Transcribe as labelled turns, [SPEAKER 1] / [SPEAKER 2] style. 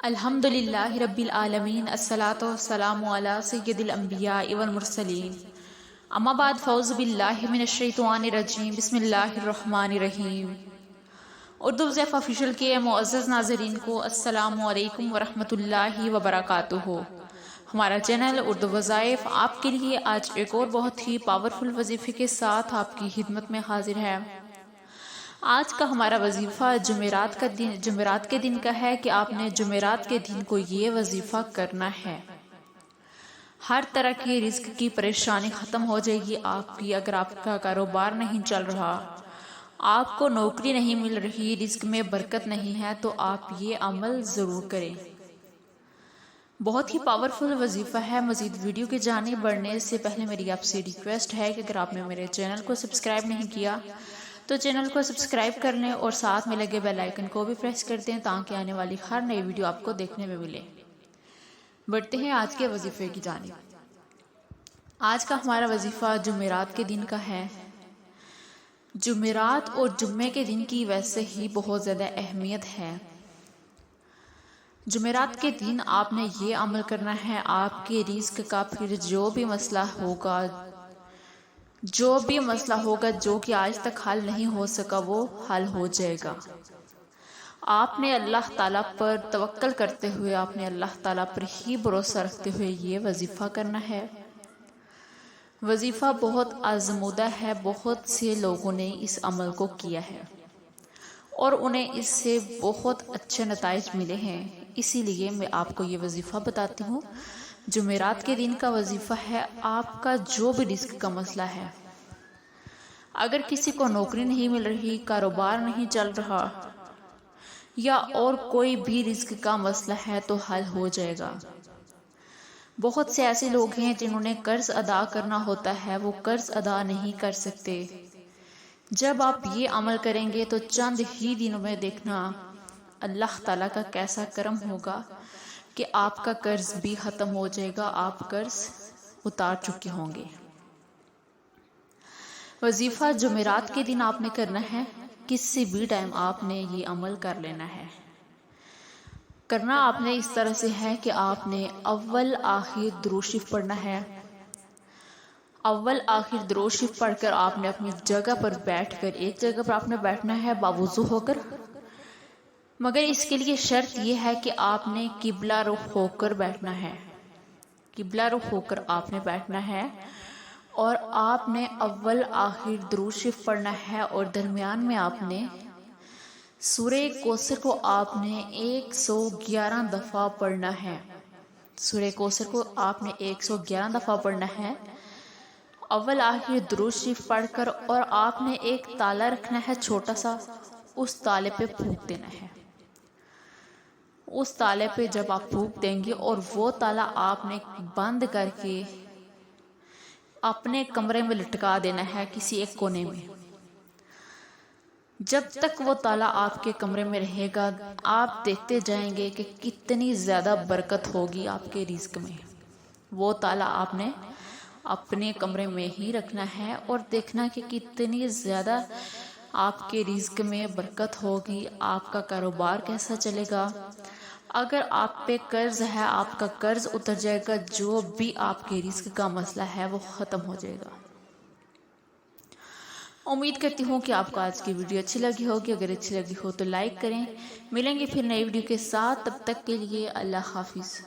[SPEAKER 1] الحمدللہ رب العالمین، الصلاۃ والسلام علی سید الانبیاء والمرسلین، اما بعد، فاعوذ باللہ من الشیطان الرجیم، بسم اللہ الرحمن الرحیم۔ اردو وظیفہ آفیشیل کے معزز ناظرین کو السلام علیکم ورحمۃ اللہ وبرکاتہ۔ ہمارا چینل اردو وظائف آپ کے لیے آج ایک اور بہت ہی پاورفل وظیفے کے ساتھ آپ کی خدمت میں حاضر ہے۔ آج کا ہمارا وظیفہ جمعرات کے دن کا ہے کہ آپ نے جمعرات کے دن کو یہ وظیفہ کرنا ہے۔ ہر طرح کی رزق کی پریشانی ختم ہو جائے گی آپ کی۔ اگر آپ کا کاروبار نہیں چل رہا، آپ کو نوکری نہیں مل رہی، رزق میں برکت نہیں ہے، تو آپ یہ عمل ضرور کریں۔ بہت ہی پاورفل وظیفہ ہے۔ مزید ویڈیو کی جانب بڑھنے سے پہلے میری آپ سے ریکویسٹ ہے کہ اگر آپ نے میرے چینل کو سبسکرائب نہیں کیا تو چینل کو سبسکرائب کر لیں اور ساتھ میں لگے بیل آئیکن کو بھی پریس کر دیں تاکہ آنے والی ہر نئی ویڈیو آپ کو دیکھنے میں ملے۔ بڑھتے ہیں آج کے وظیفے کی جانب۔ آج کا ہمارا وظیفہ جمعرات کے دن کا ہے۔ جمعرات اور جمعے کے دن کی ویسے ہی بہت زیادہ اہمیت ہے۔ جمعرات کے دن آپ نے یہ عمل کرنا ہے، آپ کے رزق کا پھر جو بھی مسئلہ ہوگا جو کہ آج تک حل نہیں ہو سکا وہ حل ہو جائے گا۔ آپ نے اللہ تعالیٰ پر توکل کرتے ہوئے، آپ نے اللہ تعالیٰ پر ہی بھروسہ رکھتے ہوئے یہ وظیفہ کرنا ہے۔ وظیفہ بہت آزمودہ ہے، بہت سے لوگوں نے اس عمل کو کیا ہے اور انہیں اس سے بہت اچھے نتائج ملے ہیں۔ اسی لیے میں آپ کو یہ وظیفہ بتاتی ہوں۔ جمعرات کے دن کا وظیفہ ہے، آپ کا جو بھی رزق کا مسئلہ ہے، اگر کسی کو نوکری نہیں مل رہی، کاروبار نہیں چل رہا یا اور کوئی بھی رزق کا مسئلہ ہے تو حل ہو جائے گا۔ بہت سے ایسے لوگ ہیں جنہوں نے قرض ادا کرنا ہوتا ہے، وہ قرض ادا نہیں کر سکتے۔ جب آپ یہ عمل کریں گے تو چند ہی دنوں میں دیکھنا اللہ تعالیٰ کا کیسا کرم ہوگا کہ آپ کا قرض بھی ختم ہو جائے گا، آپ قرض اتار چکے ہوں گے۔ وظیفہ جمعرات کے دن آپ نے کرنا ہے، کسی بھی ٹائم آپ نے یہ عمل کر لینا ہے۔ کرنا آپ نے اس طرح سے ہے کہ آپ نے اول آخر درود شریف پڑھنا ہے۔ اول آخر درود شریف پڑھ کر آپ نے اپنی جگہ پر بیٹھ کر، ایک جگہ پر آپ نے بیٹھنا ہے باوضو ہو کر، مگر اس کے لیے شرط یہ ہے کہ آپ نے قبلہ رخ ہو کر بیٹھنا ہے۔ قبلہ رخ ہو کر آپ نے بیٹھنا ہے اور آپ نے اول آخر درود شریف پڑھنا ہے اور درمیان میں آپ نے سورہ کوثر کو آپ نے 111 دفعہ پڑھنا ہے۔ سورہ کوثر کو آپ نے 111 دفعہ پڑھنا ہے اول آخر درود شریف پڑھ کر، اور آپ نے ایک تالا رکھنا ہے چھوٹا سا، اس تالے پہ پھونک دینا ہے۔ اس تالے پہ جب آپ پھونک دیں گے اور وہ تالا آپ نے بند کر کے اپنے کمرے میں لٹکا دینا ہے کسی ایک کونے میں۔ جب تک وہ تالا آپ کے کمرے میں رہے گا، آپ دیکھتے جائیں گے کہ کتنی زیادہ برکت ہوگی آپ کے رزق میں۔ وہ تالا آپ نے اپنے کمرے میں ہی رکھنا ہے اور دیکھنا کہ کتنی زیادہ آپ کے رزق میں برکت ہوگی، آپ کا کاروبار کیسا چلے گا۔ اگر آپ پہ قرض ہے، آپ کا قرض اتر جائے گا، جو بھی آپ کے رزق کا مسئلہ ہے وہ ختم ہو جائے گا۔ امید کرتی ہوں کہ آپ کو آج کی ویڈیو اچھی لگی ہوگی۔ اگر اچھی لگی ہو تو لائک کریں۔ ملیں گے پھر نئی ویڈیو کے ساتھ، تب تک کے لیے اللہ حافظ۔